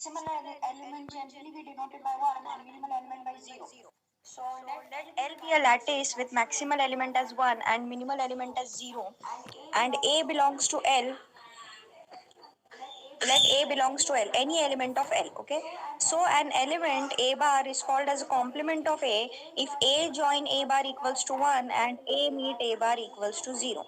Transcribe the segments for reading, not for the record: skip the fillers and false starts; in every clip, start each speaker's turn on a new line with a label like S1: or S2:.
S1: element generally we denoted by 1 and minimal element by 0. So let L be a lattice with maximal element as 1 and minimal element as 0, and A belongs to L. Let A belongs to L, any element of L, okay? So an element A bar is called as a complement of A if A join A bar equals to 1 and A meet A bar equals to 0.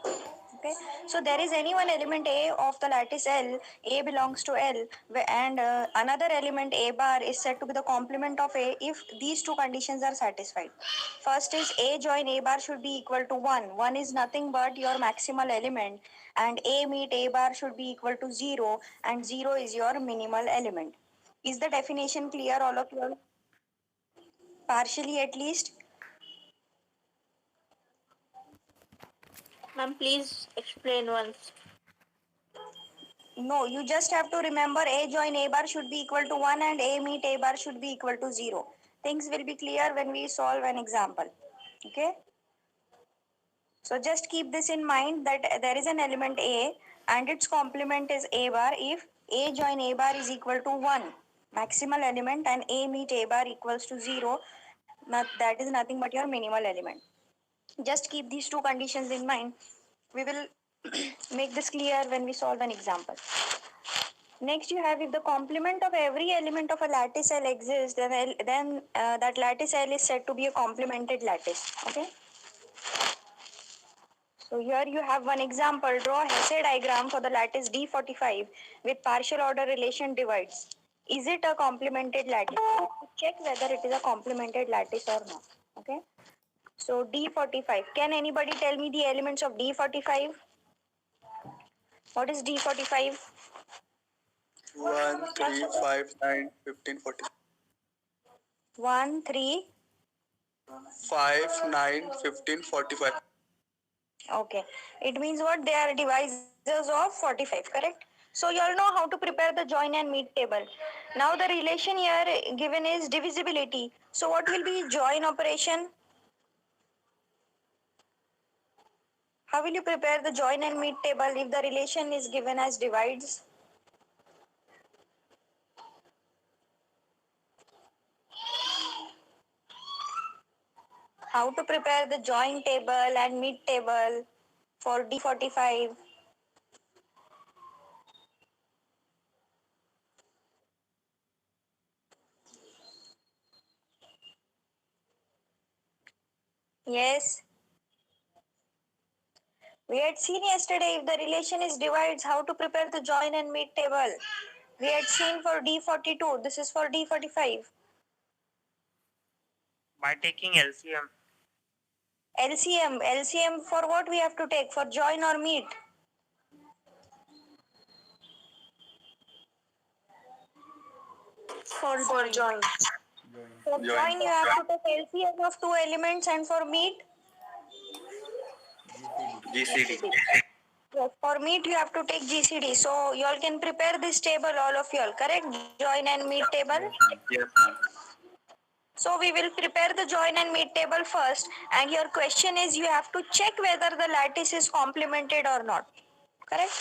S1: Okay, so there is any one element A of the lattice L, A belongs to L, and another element A bar is said to be the complement of A if these two conditions are satisfied. First is A join A bar should be equal to 1. 1 is nothing but your maximal element, and A meet A bar should be equal to 0, and 0 is your minimal element. Is the definition clear, all of you? Partially at least?
S2: Ma'am, please explain once.
S1: No, you just have to remember A join A bar should be equal to 1 and A meet A bar should be equal to 0. Things will be clear when we solve an example. Okay? So just keep this in mind that there is an element A and its complement is A bar if A join A bar is equal to 1, maximal element, and A meet A bar equals to 0, that is nothing but your minimal element. Just keep these two conditions in mind. We will make this clear when we solve an example. Next, you have if the complement of every element of a lattice L exists, then that lattice L is said to be a complemented lattice. Okay. So here you have one example. Draw a Hesse diagram for the lattice D45 with partial order relation divides. Is it a complemented lattice? Check whether it is a complemented lattice or not. Okay. So D45. Can anybody tell me the elements of D45? What is D45?
S3: 1, 3, 5, 9, 15, 40.
S1: 1, 3.
S3: 5, 9, 15, 45.
S1: Okay. It means what? They are divisors of 45, correct? So you all know how to prepare the join and meet table. Now the relation here given is divisibility. So what will be join operation? How will you prepare the join and meet table if the relation is given as divides? How to prepare the join table and meet table for D45? Yes. We had seen yesterday if the relation is divides, how to prepare the join and meet table. We had seen for D42. This is for D45.
S4: By taking LCM.
S1: LCM for what we have to take? For join or meet?
S2: For join.
S1: For join you have to take LCM of two elements, and for meet?
S3: GCD.
S1: Yes, for meet you have to take GCD. So you all can prepare this table, all of you all, correct? Join and meet table.
S3: Yes, ma'am.
S1: So we will prepare the join and meet table first, and your question is you have to check whether the lattice is complemented or not. Correct?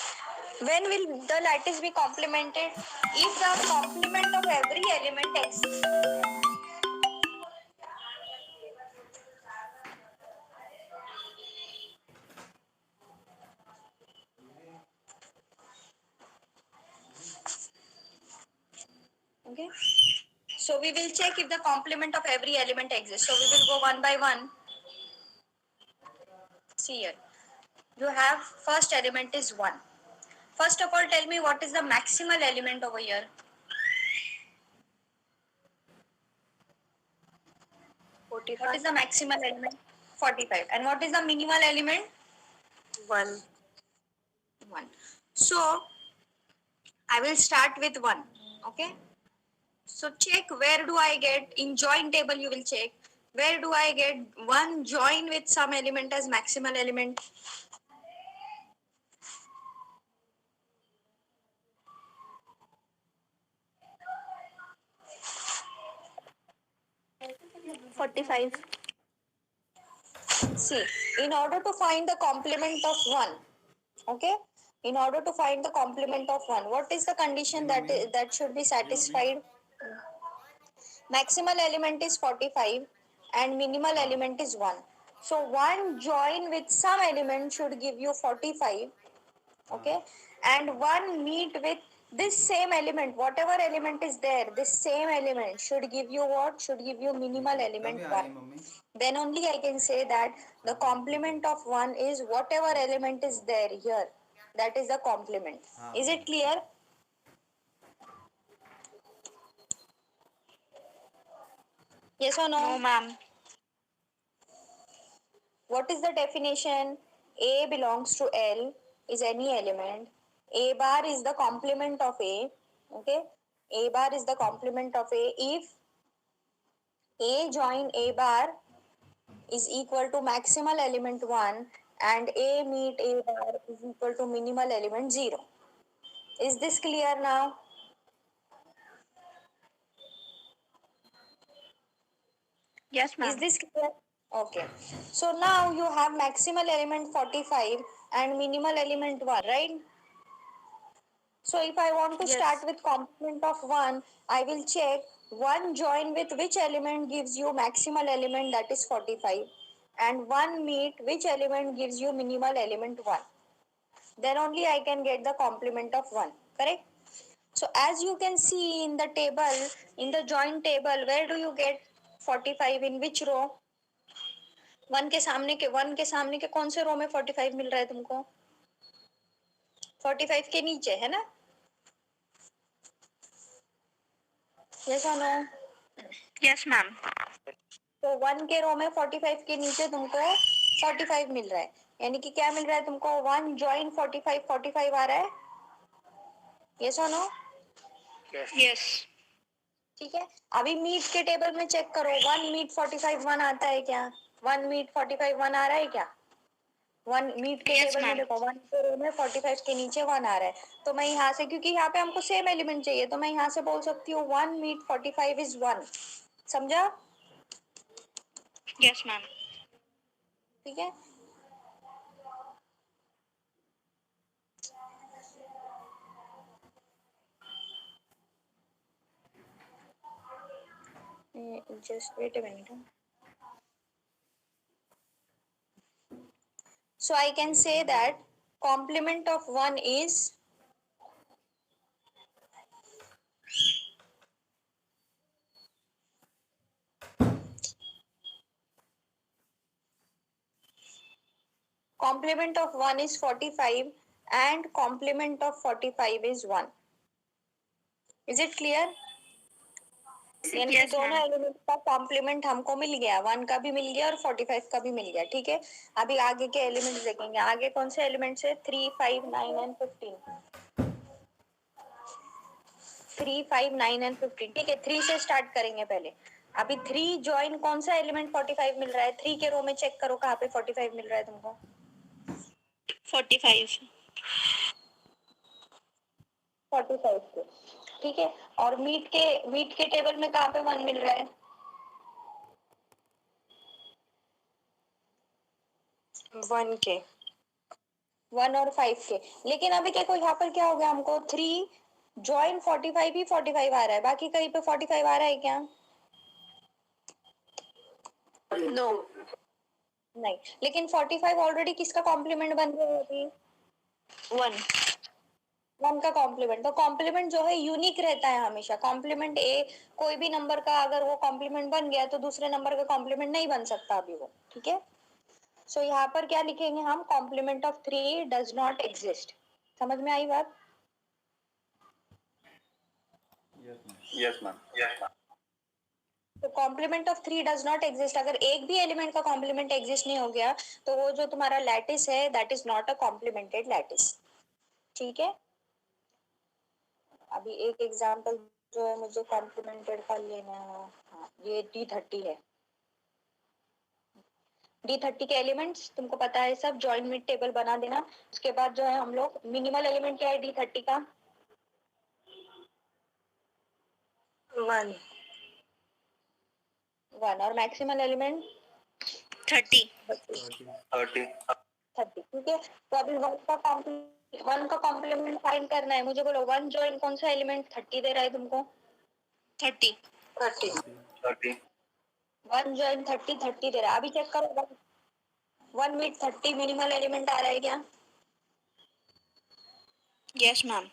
S1: When will the lattice be complemented? If the complement of every element exists. Okay. So we will check if the complement of every element exists. So we will go one by one. See here. You have first element is 1. First of all, tell me what is the maximal element over here. What is the maximal element? 45. And what is the minimal element?
S2: 1.
S1: 1. So I will start with 1. Okay. So check where do I get, in join table you will check, where do I get 1 join with some element as maximal element?
S2: $45.
S1: See, in order to find the complement of 1, okay, In order to find the complement of 1, what is the condition that should be satisfied? Maximal element is 45 and minimal element is 1. So 1 join with some element should give you 45, okay, and 1 meet with this same element, whatever element is there, this same element should give you what? Should give you minimal element 1. Then only I can say that the complement of 1 is whatever element is there here, that is the complement. Is it clear? Yes or no?
S2: No, ma'am.
S1: What is the definition? A belongs to L is any element. A bar is the complement of A. Okay. A bar is the complement of A if A join A bar is equal to maximal element 1 and A meet A bar is equal to minimal element 0. Is this clear now?
S2: Yes, ma'am.
S1: Is this clear? Okay. So now you have maximal element 45 and minimal element 1, right? So if I want to
S2: Yes.
S1: start with complement of 1, I will check 1 join with which element gives you maximal element, that is 45, and 1 meet which element gives you minimal element 1. Then only I can get the complement of 1, correct? So as you can see in the table, in the joint table, where do you get 45, in which row? 1 के सामने के कौन से रो में 45 मिल रहा है तुमको? 45 के नीचे है ना? Yes or no?
S2: Yes, ma'am.
S1: तो 1 के रो में 45 के नीचे तुमको 45 मिल रहा है, यानी कि क्या मिल रहा है तुमको? 1 जॉइन 45, 45 आ रहा है. यस और नो?
S2: Yes.
S1: ठीक है. अभी मीट के टेबल में चेक करो, 1 मीट 45 1 आता है क्या? 1 मीट 45 1 आ रहा है क्या? 1 मीट के
S2: Yes,
S1: टेबल में
S2: ma'am.
S1: देखो, 1 के रो में 45 के नीचे 1 आ रहा है. तो मैं यहाँ से, क्योंकि यहाँ पे हमको सेम एलिमेंट चाहिए, तो मैं यहाँ से बोल सकती हूँ 1 मीट 45 इज 1. समझा?
S2: Yes, ma'am.
S1: ठीक है. Just wait a minute. So I can say that complement of 1 is complement of 1 is 45 and complement of 45 is 1. Is it clear? यानी कि
S2: Yes,
S1: दोनों
S2: ma'am.
S1: एलिमेंट का कॉम्प्लीमेंट हमको मिल गया, 1 का भी मिल गया और 45 का भी मिल गया. ठीक है. अभी आगे के एलिमेंट्स देखेंगे. आगे कौन से एलिमेंट्स है? 3, 5, 9 एंड 15. 3, 5, 9 एंड 15. ठीक है. 3 से स्टार्ट करेंगे पहले. अभी 3 ज्वाइन कौन सा एलिमेंट 45 मिल रहा है? 3 के रो में चेक करो कहाँ पे 45 मिल रहा है तुमको.
S2: 45.
S1: 45 के. ठीक है. और मीट के टेबल में कहाँ पे 1 मिल रहा है? 1 के, 1 और 5 के. लेकिन अभी देखो यहाँ पर क्या हो गया, हमको 3 ज्वाइन 45 ही 45 आ रहा है, बाकी कहीं पे 45 आ रहा है क्या?
S2: No.
S1: नहीं. लेकिन 45 ऑलरेडी किसका कॉम्प्लीमेंट बन गया है अभी?
S2: 1.
S1: 1 का कॉम्प्लीमेंट. तो कॉम्प्लीमेंट जो है यूनिक रहता है हमेशा. कॉम्प्लीमेंट कोई भी नंबर का अगर वो कॉम्प्लीमेंट बन गया तो दूसरे नंबर का कॉम्प्लीमेंट नहीं बन सकता अभी वो. ठीक है. सो यहाँ पर क्या लिखेंगे हम? Complement of 3 does not exist. समझ में आई बात?
S3: Yes, ma'am.
S1: तो complement of 3 does not exist. अगर एक भी एलिमेंट का कॉम्प्लीमेंट एग्जिस्ट नहीं हो गया तो वो जो तुम्हारा लैटिस है that is not a complimented lattice. ठीक है. अभी एक एग्जांपल जो है मुझे कॉम्प्लीमेंटेड का लेना है. हाँ, ये D30 है. D30 के एलिमेंट्स तुमको पता है सब. जॉइंट मिड टेबल बना देना. उसके बाद जो है हम लोग मिनिमल एलिमेंट क्या है D30 का?
S2: 1.
S1: 1. और मैक्सिमल एलिमेंट
S2: 30.
S3: 30.
S1: 30. ठीक है. तो अभी 1 का कॉम्प्लीमेंट 1 का कॉम्प्लीमेंट फाइंड करना है, मुझे बोलो 1 जॉइन कौन सा एलिमेंट 30 दे रहा है तुमको?
S2: 30.
S1: 1 जॉइन 30 दे रहा है। अभी चेक करो 1 with 30 मिनिमल एलिमेंट आ रहा है क्या?
S2: Yes, ma'am.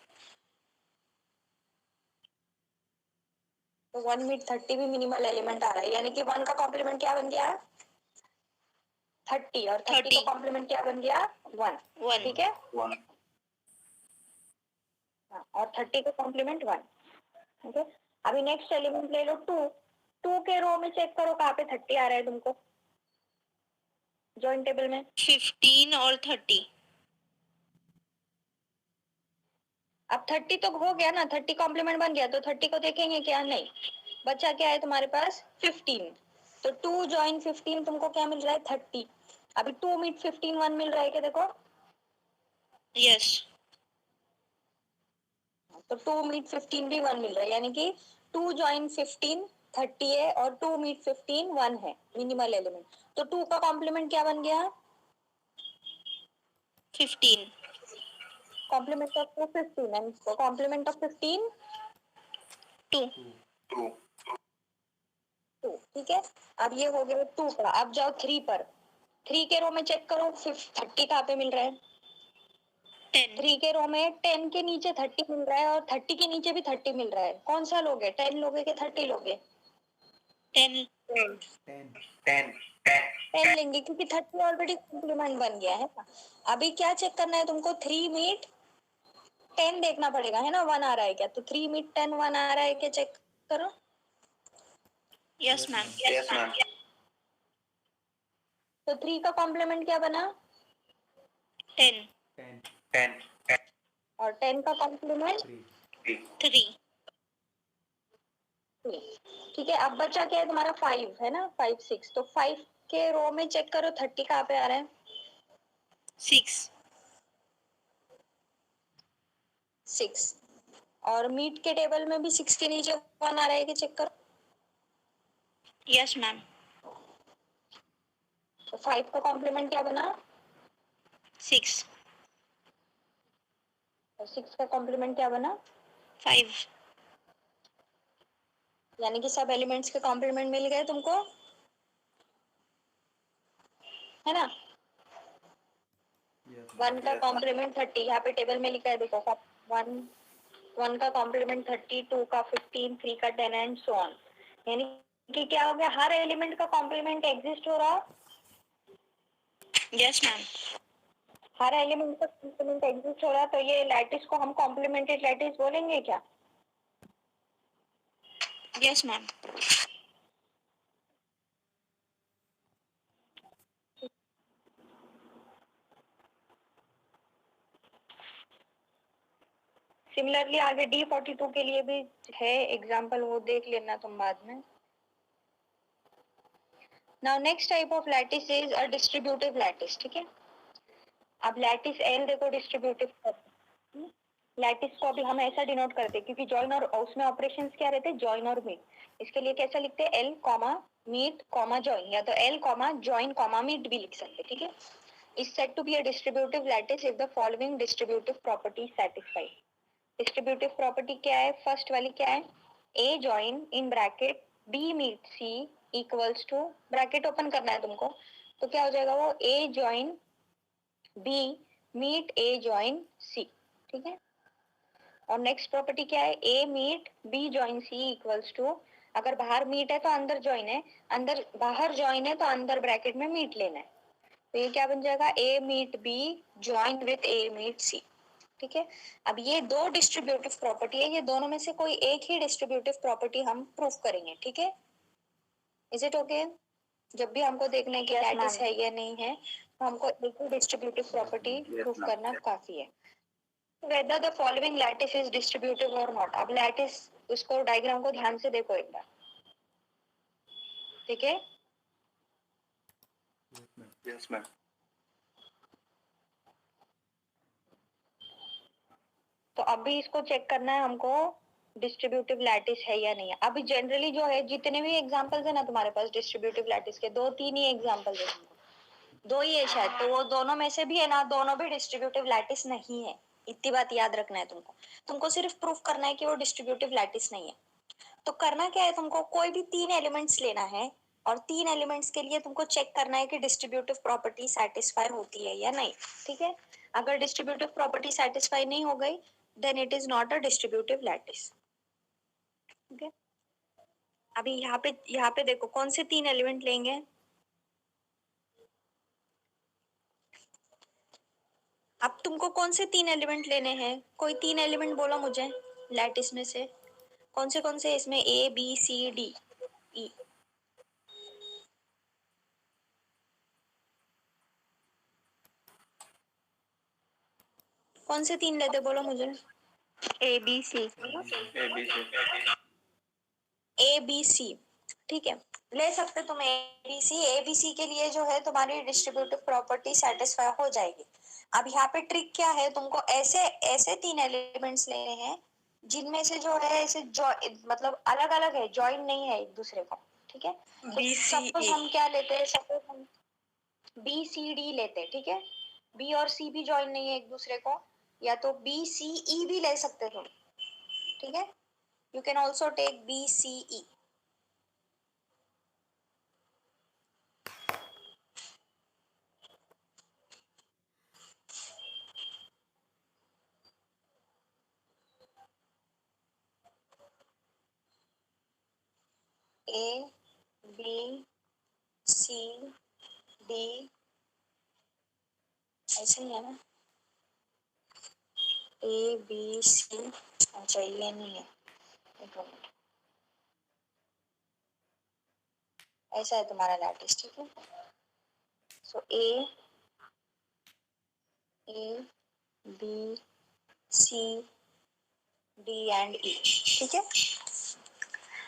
S1: तो 1 with 30 भी मिनिमल एलिमेंट आ रहा है, यानी कि 1 का कॉम्प्लीमेंट क्या बन गया? 30 और 30 का
S2: 30.
S1: कॉम्प्लीमेंट क्या बन गया? 1।
S2: 1.
S1: ठीक है, और 30 का कॉम्प्लीमेंट 1। ठीक है, अभी नेक्स्ट एलिमेंट ले लो 2। 2 के रो में चेक करो कहाँ पे 30 आ रहा है तुमको जॉइन टेबल में?
S2: 15 और 30.
S1: अब 30 तो हो गया ना, 30 कॉम्प्लीमेंट बन गया, तो 30 को देखेंगे क्या? नहीं, बचा क्या है तुम्हारे पास? 15। तो 2 जॉइन 15 तुमको क्या मिल रहा है? 30। अभी 2 मीट 15 1 मिल रहा है क्या? देखो,
S2: Yes.
S1: तो 2 मीट 15 भी 1 मिल रहा है, यानी कि 2 जॉइन 15 30 है और 2 मीट 15 1 है मिनिमल एलिमेंट। तो 2 का कॉम्प्लीमेंट क्या बन गया?
S2: 15.
S1: Complement of 15 and complement of 15
S2: 2.
S1: 2। ठीक है, अब ये हो गया 2 का। अब जाओ 3 पर। 3 के रो में चेक करो 30 कहाँ पे मिल रहा है?
S2: 10.
S1: 3 के रो में 10 के नीचे 30 मिल रहा है और 30 के नीचे भी 30 मिल रहा है। कौन सा लोगे? 10 लोगे कि 30 लोगे?
S2: 10.
S1: 10 लेंगे क्योंकि 30 ऑलरेडी कॉम्प्लीमेंट बन गया है ना। अभी क्या चेक करना है तुमको? 3 मीट 10 देखना पड़ेगा, है ना? 1 आ रहा है क्या? तो 3 मीट 10 1 आ रहा है क्या? चेक करो।
S2: Yes, ma'am.
S1: तो 3 का कॉम्प्लीमेंट क्या बना?
S2: 10.
S1: और 10 का कॉम्प्लीमेंट
S2: 3.
S1: 3। ठीक है, अब बचा क्या है तुम्हारा? 5 है ना? 5 6। तो 5 के रो में चेक करो 30 कहाँ पे आ रहा है?
S2: 6.
S1: 6। और मीट के टेबल में भी 6 के नीचे 1 आ रहा है कि? चेक करो।
S2: Yes, ma'am.
S1: तो 5 का कॉम्प्लीमेंट क्या बना?
S2: 6.
S1: और 6 का कॉम्प्लीमेंट क्या बना?
S2: 5.
S1: यानी कि सब एलिमेंट्स के कॉम्प्लीमेंट मिल गए तुमको, है ना? 1 का कॉम्प्लीमेंट 30 यहाँ पे टेबल में लिखा है, देखो 1 का कॉम्प्लीमेंट 30, 2 का 15, 3 का 10 एंड सो ऑन। यानी कि क्या हो गया? हर एलिमेंट का कॉम्प्लीमेंट एग्जिस्ट हो रहा।
S2: Yes, ma'am.
S1: हर एलिमेंट का कॉम्प्लीमेंट एग्जिस्ट हो रहा, तो ये लैटिस को हम कॉम्प्लीमेंटेड लैटिस बोलेंगे क्या?
S2: Yes, ma'am.
S1: सिमिलरली आगे D42 के लिए भी है एग्जांपल, वो देख लेना तुम बाद में। Now next type of lattice is a distributive lattice. ठीक है, अब लैटिस L देखो डिस्ट्रीब्यूटिव लैटिस को अभी हम ऐसा डिनोट करते हैं क्योंकि जॉइन और उसमें ऑपरेशंस क्या रहते हैं? जॉइन और मीट। इसके लिए कैसा लिखते हैं? L comma meet comma join, या तो L comma join comma meet भी लिख सकते हैं। ठीक है, is said to be a distributive lattice if the following distributive property is satisfied. Distributive property क्या है? फर्स्ट वाली क्या है? A join in bracket B meet C equals to, bracket open करना है तुमको, तो क्या हो जाएगा वो? A join B meet A join C। ठीक है, और नेक्स्ट प्रॉपर्टी क्या है? A meet B join C equals to, अगर बाहर मीट है तो अंदर जॉइन है, अंदर बाहर जॉइन है तो अंदर ब्रैकेट में मीट लेना है। तो ये क्या बन जाएगा? A meet B join with A meet C। ठीक है, अब ये दो डिस्ट्रीब्यूटिव प्रॉपर्टी है, ये दोनों में से कोई एक ही डिस्ट्रीब्यूटिव प्रॉपर्टी हम प्रूफ करेंगे। ठीक है, इज इट ओके? जब भी हमको देखना है कि लैटिस है या नहीं है, तो हमको एक ही डिस्ट्रीब्यूटिव प्रॉपर्टी प्रूफ करना काफी है। whether the following lattice is distributive or not। अब लैटिस उसको डायग्राम को ध्यान से देखो एक बार। ठीक है,
S3: Yes, ma'am.
S1: तो अभी इसको चेक करना है हमको डिस्ट्रीब्यूटिव लैटिस है या नहीं है। अभी जनरली जो है जितने भी एग्जांपल्स है ना तुम्हारे पास डिस्ट्रीब्यूटिव लैटिस के, 2 3 ही एग्जांपल्स है, 2 ही है शायद, तो वो दोनों में से भी है ना, दोनों भी डिस्ट्रीब्यूटिव लैटिस नहीं है। इतनी बात याद रखना है तुमको। तुमको सिर्फ प्रूफ करना है कि वो डिस्ट्रीब्यूटिव लैटिस नहीं है। तो करना क्या है, तुमको कोई भी 3 एलिमेंट्स लेना है और 3 एलिमेंट्स के लिए तुमको चेक करना है कि डिस्ट्रीब्यूटिव प्रॉपर्टी सेटिस्फाई होती है या नहीं। ठीक है, अगर डिस्ट्रीब्यूटिव प्रॉपर्टी सेटिस्फाई नहीं हो गई then it is not a distributive lattice. Okay, अभी यहाँ पे देखो कौन से 3 एलिमेंट लेंगे। अब तुमको कौन से 3 एलिमेंट लेने हैं, कोई 3 एलिमेंट बोलो मुझे लैटिस में से। कौन से इसमें ए बी सी डी ई। कौन से 3 लेते बोलो मुझे।
S2: A B C.
S1: A B C, ठीक है, ले सकते तुम ए बी सी। ए बी सी के लिए जो है तुम्हारी डिस्ट्रीब्यूटिव प्रॉपर्टी सेटिस्फाई हो जाएगी। अब यहाँ पे ट्रिक क्या है, तुमको ऐसे ऐसे 3 एलिमेंट्स लेने हैं जिनमें से जो है ऐसे मतलब अलग अलग है, जॉइन नहीं है एक दूसरे को। ठीक है, तो सपोज हम क्या लेते हैं, सपोज हम बी सी डी लेते हैं। ठीक है, बी और सी भी जॉइन नहीं है एक दूसरे को, या तो बी सी ई भी ले सकते तुम। ठीक है, you can also take B, C, E. A, B, C, D, ऐसे ही है ना। A, B, C, अच्छा ये नहीं है, एक मिनट, ऐसा है तुम्हारा लैटिस। ठीक है, सो A, B, C, D and E। ठीक है,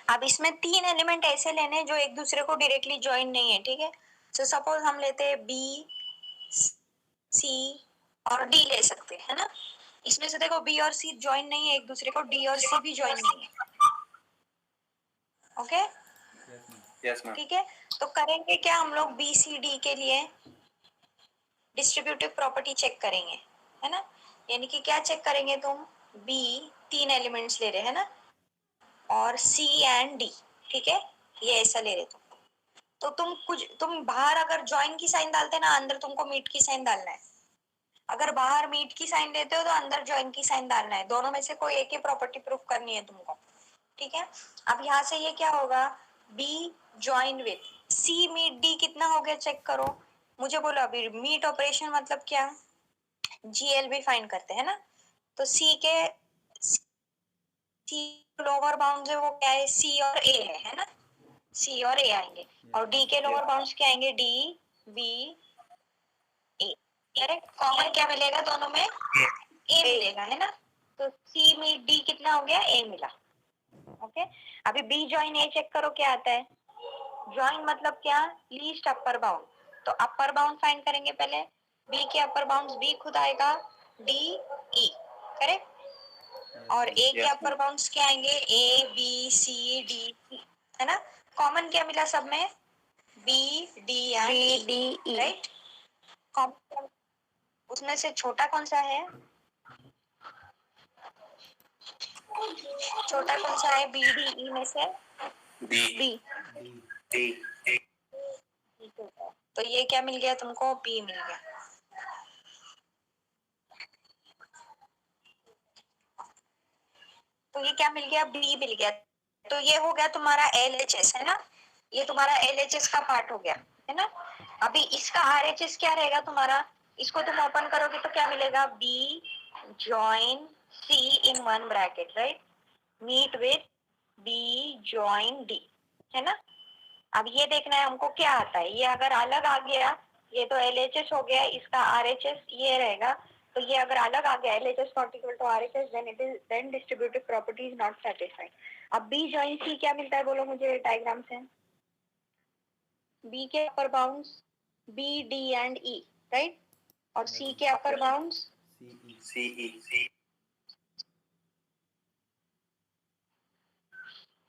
S1: अब इसमें 3 एलिमेंट ऐसे लेने जो एक दूसरे को डायरेक्टली ज्वाइन नहीं है। ठीक है, सो सपोज हम लेते हैं B, C और D ले सकते हैं, है ना। इसमें से देखो B और C ज्वाइन नहीं है एक दूसरे को, D और C भी ज्वाइन नहीं है। Okay,
S3: yes ma'am.
S1: ठीक है, तो करेंगे क्या हम लोग, बी सी डी के लिए डिस्ट्रीब्यूटिव प्रॉपर्टी चेक करेंगे, है ना। यानी कि क्या चेक करेंगे तुम, बी 3 एलिमेंट्स ले रहे हैं ना, और सी एंड डी। ठीक है, ये ऐसा ले रहे तो तुम बाहर अगर ज्वाइन की साइन डालते ना, अंदर तुमको मीट की साइन डालना है। अगर बाहर मीट की साइन लेते हो तो अंदर ज्वाइन की साइन डालना है। दोनों में से कोई एक ही प्रॉपर्टी प्रूफ करनी है तुमको। ठीक है, अब यहाँ से ये क्या होगा, B join with C meet D कितना हो गया चेक करो मुझे, बोलो अभी। मीट ऑपरेशन मतलब क्या, GLB फाइंड करते हैं ना, तो C लोअर बाउंड है वो क्या है, C और A है ना, C और A आएंगे, और D के लोअर बाउंड्स क्या आएंगे, D B A। Correct, common क्या मिलेगा दोनों में, A मिलेगा, है ना। तो C मीट D कितना हो गया, A मिला। ओके, अभी बी ज्वाइन ए चेक करो क्या आता है। ज्वाइन मतलब क्या, लीस्ट अपर बाउंड। तो अपर बाउंड फाइंड करेंगे पहले, बी के अपर बाउंड्स बी खुद आएगा, डी ई, करेक्ट। और ए के अपर बाउंड्स क्या आएंगे, ए बी सी डी, है ना। कॉमन क्या मिला सब में, B D and D, right. उसमें से छोटा कौन सा है, छोटा कौन सा है बी डी ई में से, बी। तो ये क्या मिल गया तुमको, बी मिल गया। तो ये क्या मिल गया, बी मिल गया। तो ये हो गया तुम्हारा LHS, है ना। ये तुम्हारा LHS का पार्ट हो गया, है ना। अभी इसका RHS क्या रहेगा तुम्हारा, इसको तुम ओपन करोगे तो क्या मिलेगा, B join C in one bracket, right, meet with B join D, है ना। अब ये देखना है हमको क्या आता है, ये अगर अलग आ गया, ये तो LHS हो गया, इसका RHS ये रहेगा। तो ये अगर अलग आ गया, LHS not equal to RHS, then distributive property is not satisfied। अब B join C क्या मिलता है बोलो मुझे डायग्राम से, B के upper bounds B D and E, right, और C के upper bounds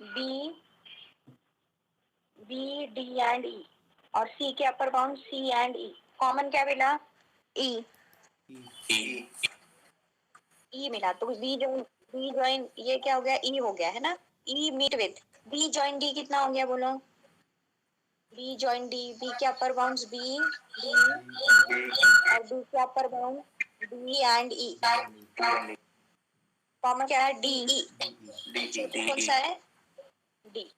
S1: B D and E, और C के upper bound C and E। Common क्या मिला, E। ई मिला तो बी ज्वाइन ये क्या हो गया, ई हो गया है ना, E meet with B join D कितना हो गया बोलो, बी ज्वाइन डी, बी के अपर बाउंड्स बी डी और बी के upper bound D and E, common क्या है डी ई, छोटू कौन सा है डी।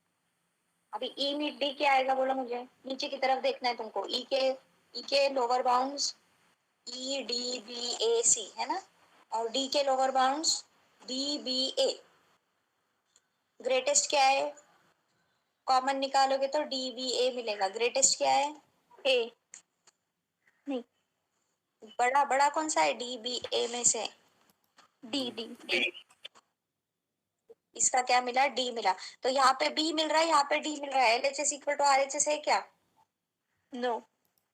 S1: अभी ई मीट डी क्या आएगा बोलो मुझे, नीचे की तरफ देखना है तुमको, ई के lower bounds E D B A C है ना, और डी के lower bounds D B A, greatest क्या है, कॉमन निकालोगे तो डी बी ए मिलेगा, ग्रेटेस्ट क्या है
S2: ए नहीं
S1: बड़ा बड़ा कौन सा है डी बी ए में से,
S2: डी डी
S1: इसका क्या मिला डी मिला, तो यहाँ पे बी मिल रहा है यहाँ पे डी मिल रहा है, L H S equal to R H S है क्या,
S2: नो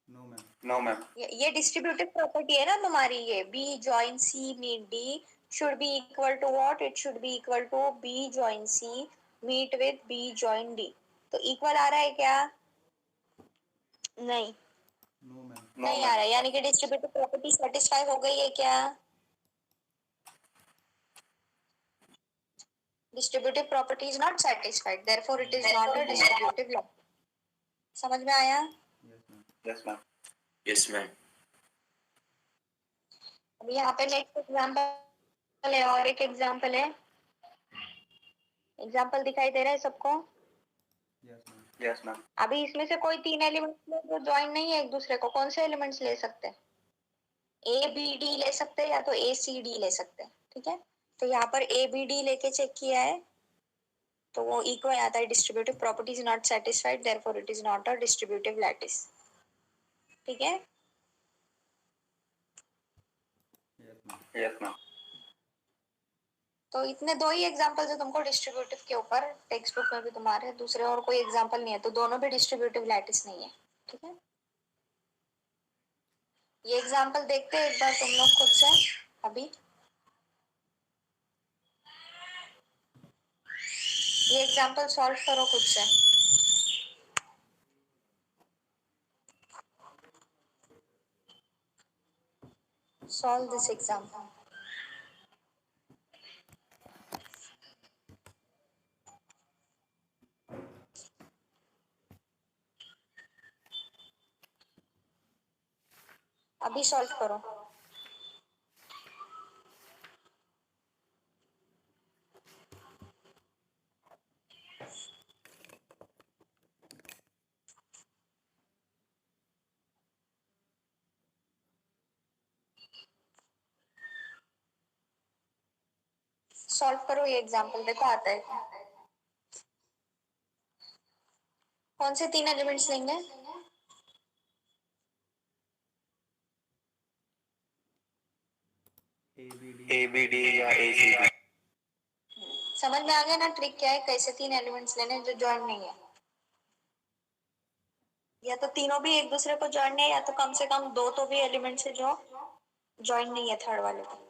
S3: No, ma'am.
S1: ये डिस्ट्रीब्यूटिव प्रॉपर्टी है ना तुम्हारी, ये B join C meet D should be equal to what, it should be equal to B join C meet with B join D, तो equal आ रहा है क्या,
S2: नहीं
S1: नहीं आ रहा है, यानी कि डिस्ट्रीब्यूटिव प्रॉपर्टी सेटिस्फाई हो गई है क्या, distributive property is not satisfied therefore it is not a distributive law, समझ में आया।
S3: Yes, ma'am.
S4: Yes, ma'am.
S1: अभी यहाँ पे नेक्स्ट एग्जांपल है, और एक एग्जांपल है, एग्जांपल दिखाई दे रहा है सबको,
S3: Yes, ma'am.
S1: अभी इसमें से कोई तीन एलिमेंट्स जो ज्वाइन नहीं है एक दूसरे को, कौन से एलिमेंट्स ले सकते हैं, ए बी डी ले सकते हैं या तो ए सी डी ले सकते हैं, ठीक है, तो यहाँ पर ए बी डी लेके चेक किया है तो वो इक्वल आता है, distributive property is not satisfied therefore it is not a distributive lattice, ठीक है।
S3: Yes, ma'am.
S1: तो इतने दो ही एग्जांपल्स है तुमको डिस्ट्रीब्यूटिव के ऊपर, टेक्स्ट बुक में भी तुम्हारे दूसरे और कोई एग्जांपल नहीं है, तो दोनों भी डिस्ट्रीब्यूटिव लैटिस नहीं है, ठीक है। ये एग्जांपल देखते हैं एक बार तुम लोग खुद से, अभी ये एग्जांपल सॉल्व करो खुद से, solve this example. अभी सॉल्व करो, सॉल्व करो ये एग्जांपल, देखो आता है क्या? कौन से तीन एलिमेंट्स लेंगे,
S3: A, B, D या A, C, D.
S1: समझ में आ गया ना ट्रिक क्या है, कैसे तीन एलिमेंट्स लेने जो ज्वाइन नहीं है, या तो तीनों भी एक दूसरे को ज्वाइन नहीं है, या तो कम से कम दो तो भी एलिमेंट्स है जो ज्वाइन नहीं है थर्ड वाले को।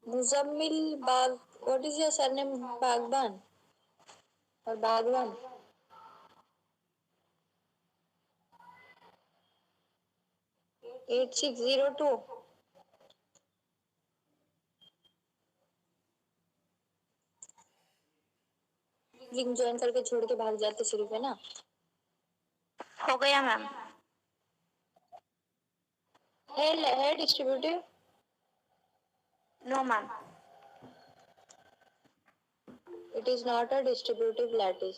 S1: मुजम्मिल बाग, व्हाट इज योर सरनेम? बागबान और बागवान? 8602। लिंक ज्वाइन करके छोड़ के भाग जाते सिर्फ, है ना?
S2: हो गया मैम।
S1: है distributive?
S2: No ma'am.
S1: It is not a distributive lattice.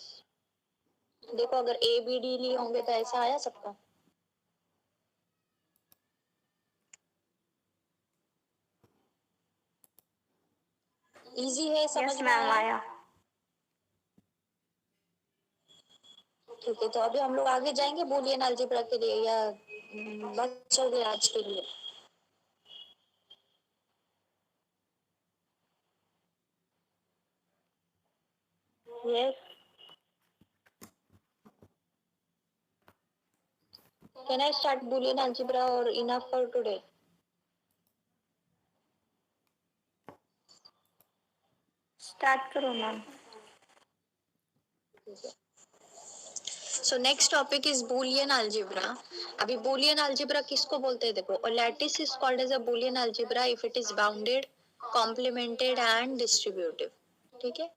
S1: देखो अगर ए बी डी लिए होंगे तो ऐसा आया सबका? इजी है, समझ
S2: यस
S1: में
S2: मैम
S1: आया?
S2: आया।
S1: ठीक है, तो अभी हम लोग आगे जाएंगे बूलियन अलजेब्रा के लिए, या बस चल गए आज के लिए?
S2: Yes.
S1: Can I start Boolean algebra और इनफ फॉर टुडे?
S2: स्टार्ट करो ma'am.
S1: So next topic is Boolean algebra. अभी बूलियन अलजेब्रा किसको बोलते हैं? देखो, a lattice is called as a boolean algebra if it is bounded, complemented and distributive। ठीक है,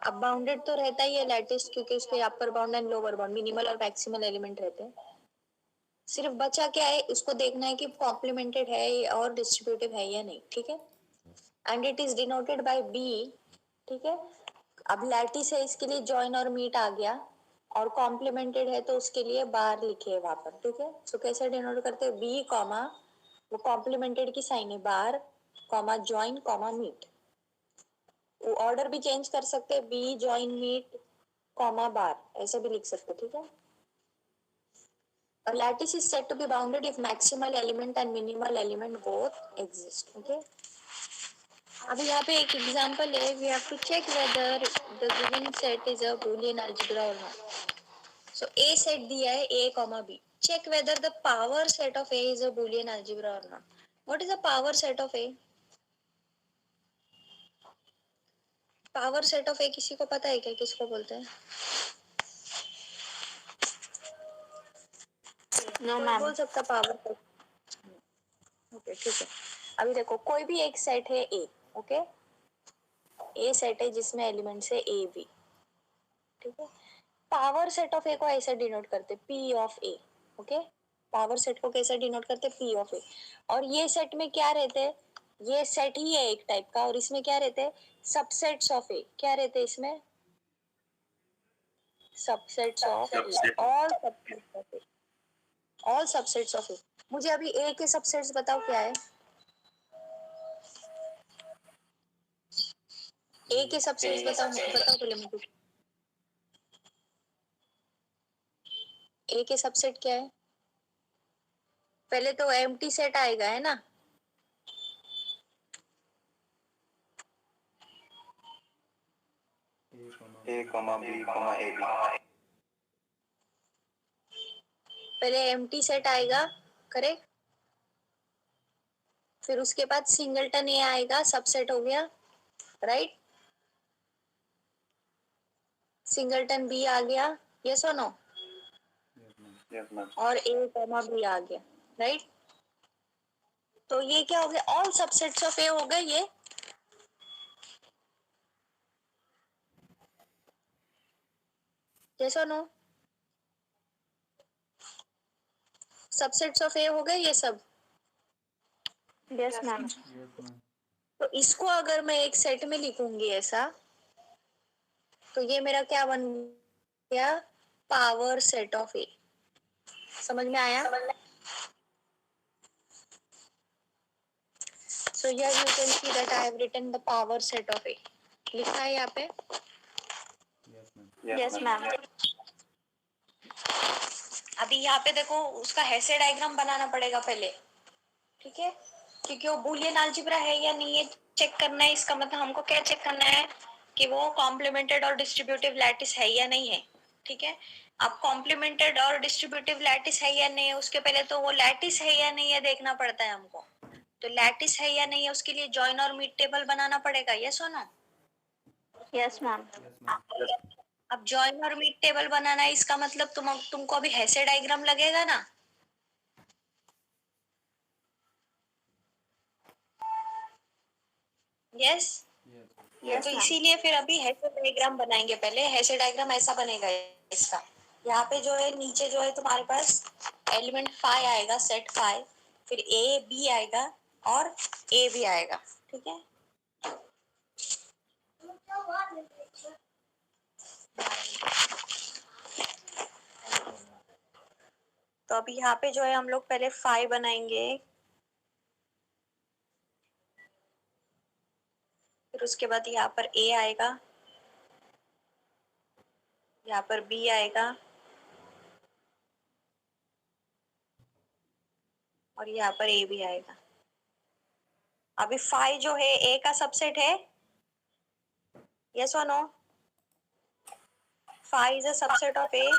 S1: अब बाउंडेड तो रहता ही है लैटिस, क्योंकि उसके upper bound and lower bound, minimal और मैक्सिमल एलिमेंट रहते हैं। सिर्फ बचा क्या है, उसको देखना है कि कॉम्प्लीमेंटेड है और डिस्ट्रीब्यूटिव है या नहीं। ठीक है, and it is denoted by B. ठीक है, अब लैटिस है, इसके लिए जॉइन और मीट आ गया, और कॉम्प्लीमेंटेड है तो उसके लिए बार लिखे है वहां पर। ठीक है, सो कैसे डिनोट करते हैं? बी कॉमा, वो कॉम्प्लीमेंटेड की साइन है, bar comma join comma meet. वो ऑर्डर भी चेंज कर सकते हैं, बी जॉइन मीट कॉमा बार, ऐसे भी लिख सकते हैं। ठीक है, a lattice is said to be bounded if maximal element and minimal element both exist। okay, अभी यहाँ पे एक एग्जांपल है, we have to check whether the given set is a boolean algebra or not। so a set दिया है a comma b, check whether the power set of a is a boolean algebra or not। what is the power set of a? power set of a किसी को पता है क्या, किसको बोलते हैं?
S2: नो
S1: कोई
S2: मैम।
S1: बोल सकता पावर सेट? ओके ठीक है, अभी देखो कोई भी एक सेट है ए। ओके, ए सेट है जिसमें एलिमेंट्स है ए बी। ठीक है, पावर सेट ऑफ ए को ऐसे डिनोट करते P of A. Okay, power set को कैसे डिनोट करते? पी ऑफ ए। और ये सेट में क्या रहते हैं? ये सेट ही है एक टाइप का, और इसमें क्या रहते हैं? Subsets of A. क्या रहते हैं इसमें? Subsets of A, all subsets of A, all subsets of A. मुझे अभी ए के सबसेट्स बताओ क्या है? ए के सबसेट्स बताओ, बताओ पहले मुझे। ए के सबसेट क्या है? पहले तो एम्प्टी सेट आएगा, है ना?
S3: A comma B comma AB।
S1: पहले एम्प्टी सेट आएगा, करेक्ट? फिर उसके बाद सिंगलटन ए आएगा, सबसेट हो गया, राइट? सिंगलटन बी आ गया, यस और नो?
S3: Yes ma'am।
S1: और ए कॉमा बी आ गया, राइट? तो ये क्या हो गया? ऑल सबसेट्स ऑफ ए हो गए ये। यस और नो? सबसेट्स ऑफ ए हो गए ये सब।
S2: Yes ma'am.
S1: तो इसको अगर मैं एक सेट में लिखूंगी ऐसा, तो ये मेरा क्या बन गया? पावर सेट ऑफ ए। समझ में आया? So here you can see that I have written the power set of A। लिखा है यहाँ पे?
S2: Yes ma'am.
S1: अभी यहाँ पे देखो, उसका हेसे डायग्राम बनाना पड़ेगा पहले। ठीक है, क्योंकि वो बूलियन अलजेब्रा है या नहीं है चेक करना है। इसका मतलब हमको क्या चेक करना है कि वो कॉम्प्लीमेंटेड और डिस्ट्रीब्यूटिव लैटिस है या नहीं है। ठीक है, अब कॉम्प्लीमेंटेड और डिस्ट्रीब्यूटिव लैटिस है या नहीं है, उसके पहले तो वो लैटिस है या नहीं है देखना पड़ता है हमको। तो लैटिस है या नहीं है उसके लिए जॉइन और मीट टेबल बनाना पड़ेगा, यस और नो?
S2: Yes ma'am.
S1: अब जॉइन और मीट टेबल बनाना है, इसका मतलब तुमको अभी हेसे डायग्राम लगेगा ना? यस।
S2: यस
S1: तो
S2: मैम।
S1: इसीलिए फिर अभी हेसे डायग्राम बनाएंगे। पहले हेसे डायग्राम ऐसा बनेगा इसका। यहाँ पे जो है नीचे जो है तुम्हारे पास एलिमेंट फाइव आएगा, सेट फाइव, फिर ए बी आएगा और ए भी आएगा, ठीक है? तो अभी यहाँ पे जो है हम लोग पहले फाइव बनाएंगे, फिर उसके बाद यहाँ पर ए आएगा, यहाँ पर बी आएगा और यहाँ पर ए भी आएगा। अभी फाइव जो है ए का सबसेट है, यस और no? Five is a subset of A,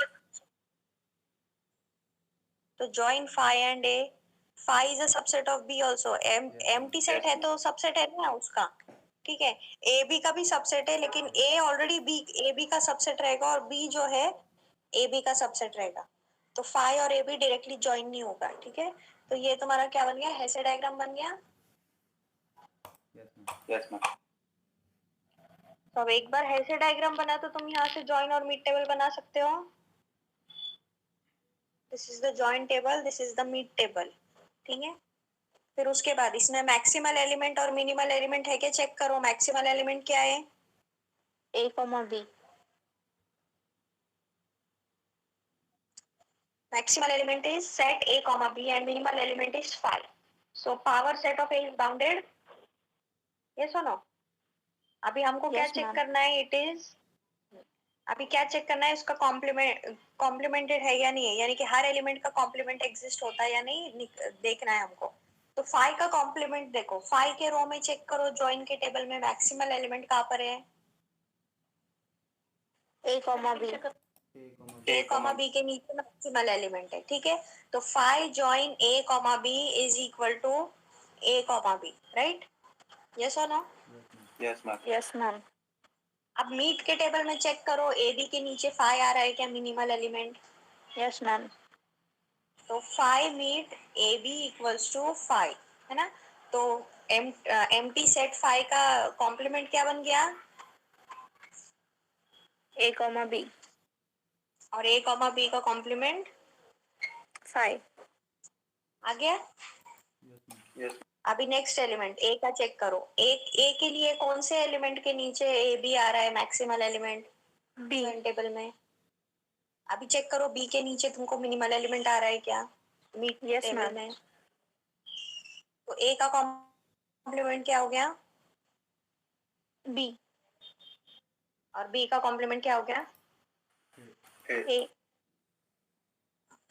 S1: तो join phi and a. phi is a subset of b also. empty set है तो सबसेट है ना उसका, ठीक है? ए बी का भी सबसेट है, लेकिन ए ऑलरेडी बी ए बी का सबसेट रहेगा और बी जो है ए बी का सबसेट रहेगा, तो phi और ए बी डायरेक्टली ज्वाइन नहीं होगा, ठीक है? तो ये तुम्हारा क्या बन गया, हेसे डायग्राम बन गया।
S3: Yes, ma'am.
S1: तो अब एक बार हेसे डायग्राम बना तो तुम यहाँ से जॉइन और मीट टेबल बना सकते हो। This is the join table, this is the meet table, ठीक है? फिर उसके बाद इसमें मैक्सिमल एलिमेंट और मिनिमल एलिमेंट है क्या, चेक करो। मैक्सिमल एलिमेंट क्या है?
S2: A comma B.
S1: Maximal element is set a comma b and minimal element is 5. So power set of a is bounded. Yes or no? अभी हमको क्या
S2: Yes,
S1: check
S2: ma'am.
S1: करना है? इट इज, अभी क्या check करना है, उसका कॉम्प्लीमेंटेड है या नहीं है, यानी कि हर एलिमेंट का कॉम्प्लीमेंट एग्जिस्ट होता है या नहीं, देखना है हमको। तो 5 का कॉम्प्लीमेंट देखो, 5 के रो में चेक करो, जॉइन के टेबल में मैक्सिमल एलिमेंट कहाँ पर है?
S2: A comma B.
S1: A comma B के नीचे मैक्सिमल एलिमेंट है, ठीक है? तो 5 join A comma B is equal to A comma B, right? Yes और no?
S3: Yes, ma'am.
S2: Yes ma'am.
S1: अब मीट के टेबल में चेक करो, ए बी के नीचे 5 आ रहा है क्या मिनिमल एलिमेंट?
S2: Yes ma'am.
S1: तो 5 meet A B equals to 5, है ना? तो एम्प्टी सेट 5 का कॉम्प्लीमेंट क्या बन गया?
S2: ए कॉमा बी।
S1: और ए कॉमा बी का कॉम्प्लीमेंट
S2: 5।
S1: आ गया।
S3: Yes.
S1: अभी नेक्स्ट एलिमेंट ए का चेक करो, ए के लिए कौन से एलिमेंट के नीचे ए बी आ रहा है maximal element
S2: B.
S1: Join table में? अभी चेक करो बी के नीचे तुमको मिनिमल एलिमेंट आ रहा है क्या मीट
S2: Yes,
S1: टेबल
S2: ma'am.
S1: में? तो ए का कॉम्प्लीमेंट क्या हो गया?
S2: बी।
S1: और बी का कॉम्प्लीमेंट क्या हो गया?
S2: ए।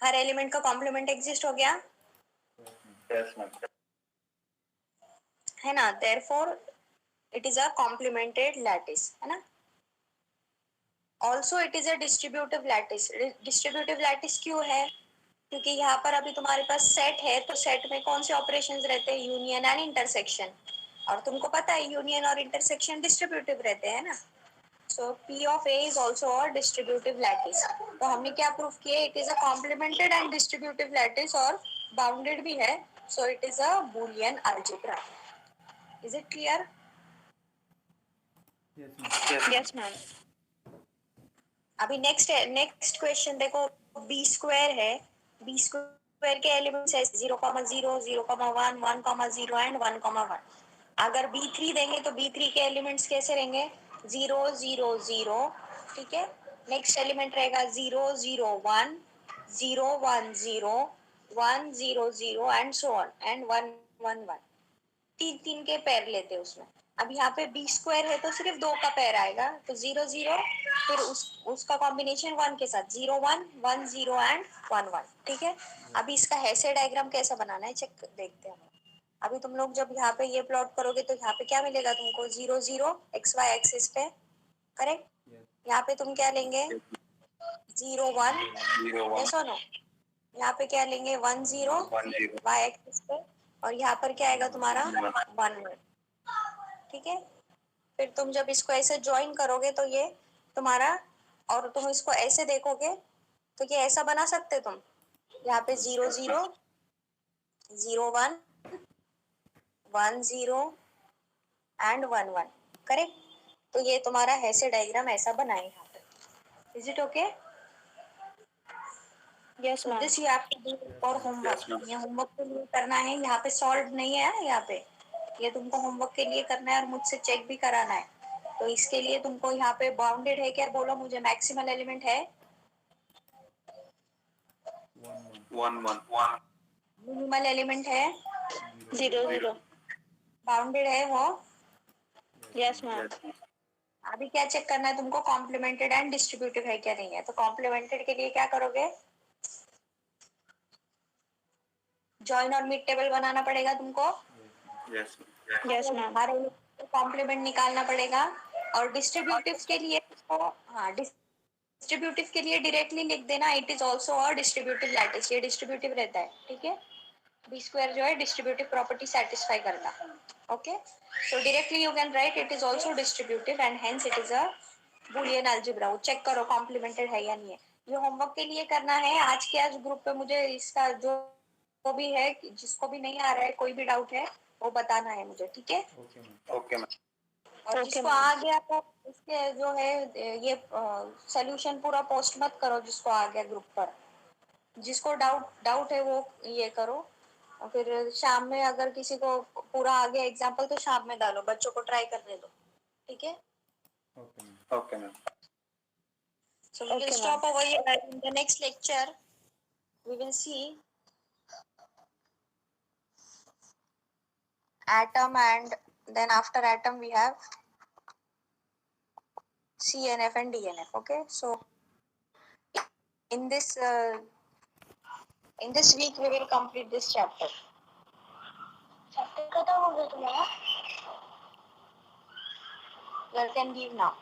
S1: हर एलिमेंट का कॉम्प्लीमेंट एग्जिस्ट हो गया,
S3: Yes, ma'am.
S1: है ना? Therefore it is a complimented lattice, है ना? Also it is a distributive lattice. Distributive lattice क्यों है? क्योंकि यहाँ पर अभी तुम्हारे पास सेट है, तो सेट में कौन से ऑपरेशंस रहते हैं? Union and intersection. और तुमको पता है यूनियन और इंटरसेक्शन डिस्ट्रीब्यूटिव रहते हैं ना? सो P of A is also a distributive lattice. तो हमने क्या प्रूफ किया? It is a complimented and distributive lattice और बाउंडेड भी है, so it is a Boolean algebra. Is it clear?
S2: Yes ma'am.
S1: अभी नेक्स्ट क्वेश्चन देखो, बी स्क्वायर है, बी स्क्वायर के एलिमेंट्स है 0,0, 0,1, 1,0 एंड 1,1। अगर B3 देंगे तो B3 के एलिमेंट्स कैसे रहेंगे? 0, 0, 0, ठीक है? नेक्स्ट एलिमेंट रहेगा 0, 0, 1, 0, 1, 0, 1, 0, 0 एंड सो ऑन एंड 1, 1, 1। तीन तीन के पैर लेते हैं उसमें। अब यहाँ पे बी स्क्वायर है तो सिर्फ 2 का पैर आएगा, तो 0, 0, फिर उसका कॉम्बिनेशन 1 के साथ 0, 1, 1, 0 एंड 1, 1, ठीक है? अभी इसका हेसे डायग्राम कैसा बनाना है चेक देखते हैं। अभी तुम लोग जब यहाँ पे ये प्लॉट करोगे तो यहाँ पे क्या मिलेगा तुमको? 0, 0 XY एक्सिस पे, करेक्ट? यहाँ पे तुम क्या लेंगे? 0, 1,
S3: 0, 1,
S1: यस और नो? यहाँ पे क्या लेंगे? 1, 0
S3: 1, 0.
S1: Y एक्सिस पे, और यहाँ पर क्या आएगा तुम्हारा 1। ठीक है, फिर तुम जब इसको ऐसे ज्वाइन करोगे तो ये तुम्हारा, और तुम इसको ऐसे देखोगे तो ये ऐसा बना सकते तुम, यहाँ पे 0 0 0 1 1 0 एंड 1 1, करेक्ट। तो ये तुम्हारा ऐसे डायग्राम ऐसा बनाए यहाँ पे। Is it okay?
S2: Yes,
S1: So
S2: ma'am.
S1: this you have to do for homework.
S3: Yes, ma'am.
S1: ये होमवर्क के लिए करना है, यहाँ पे सॉल्व नहीं है, यहाँ पे ये तुमको होमवर्क के लिए करना है और मुझसे चेक भी कराना है। तो इसके लिए तुमको यहाँ पे बाउंडेड है क्या, बोलो मुझे। मैक्सिमल एलिमेंट है,
S3: 1 1
S1: मिनिमल एलिमेंट है,
S2: 0 0.
S1: बाउंडेड है वो।
S2: Yes, ma'am.
S1: अभी क्या चेक करना है तुमको, कॉम्प्लीमेंटेड एंड डिस्ट्रीब्यूटिव है क्या नहीं है। तो कॉम्प्लीमेंटेड के लिए क्या करोगे, जॉइन और मिड टेबल बनाना पड़ेगा तुमको।
S3: Yes.
S2: Yes, ma'am.
S1: हर कॉम्प्लीमेंट निकालना पड़ेगा। और डिस्ट्रीब्यूटिव के लिए हाँ, डिस्ट्रीब्यूटिव के लिए डायरेक्टली लिख देना, it is also a distributive lattice, ये डिस्ट्रीब्यूटिव रहता है। ठीक है, बी स्क्वायर जो है डिस्ट्रीब्यूटिव प्रॉपर्टी सेटिस्फाई करता। Okay, so directly you can write it is also distributive and hence it is a Boolean algebra. वो चेक करो कॉम्प्लीमेंटेड है या नहीं है। ये होमवर्क के लिए करना है। आज के आज ग्रुप पे मुझे इसका जो भी है, जिसको भी नहीं आ रहा है, कोई भी डाउट है वो बताना है मुझे। ठीक है,
S3: Okay, ma'am.
S1: और
S2: Okay,
S1: जिसको
S2: ma'am.
S1: आ गया तो इसके जो है ये सोल्यूशन पूरा पोस्ट मत करो, जिसको आ गया ग्रुप पर। जिसको डाउट है वो ये करो, और फिर शाम में अगर किसी को पूरा आ गया एग्जाम्पल तो शाम में डालो, बच्चों को ट्राई करने दो। ठीक है,
S3: Okay, ma'am.
S1: so we will
S2: Okay,
S1: stop over here. In the next lecture we will see atom, and then after atom we have CNF and DNF. Okay, so in this week we will complete this chapter. Chapter खत्म हो गया तुम्हारा? You can give now.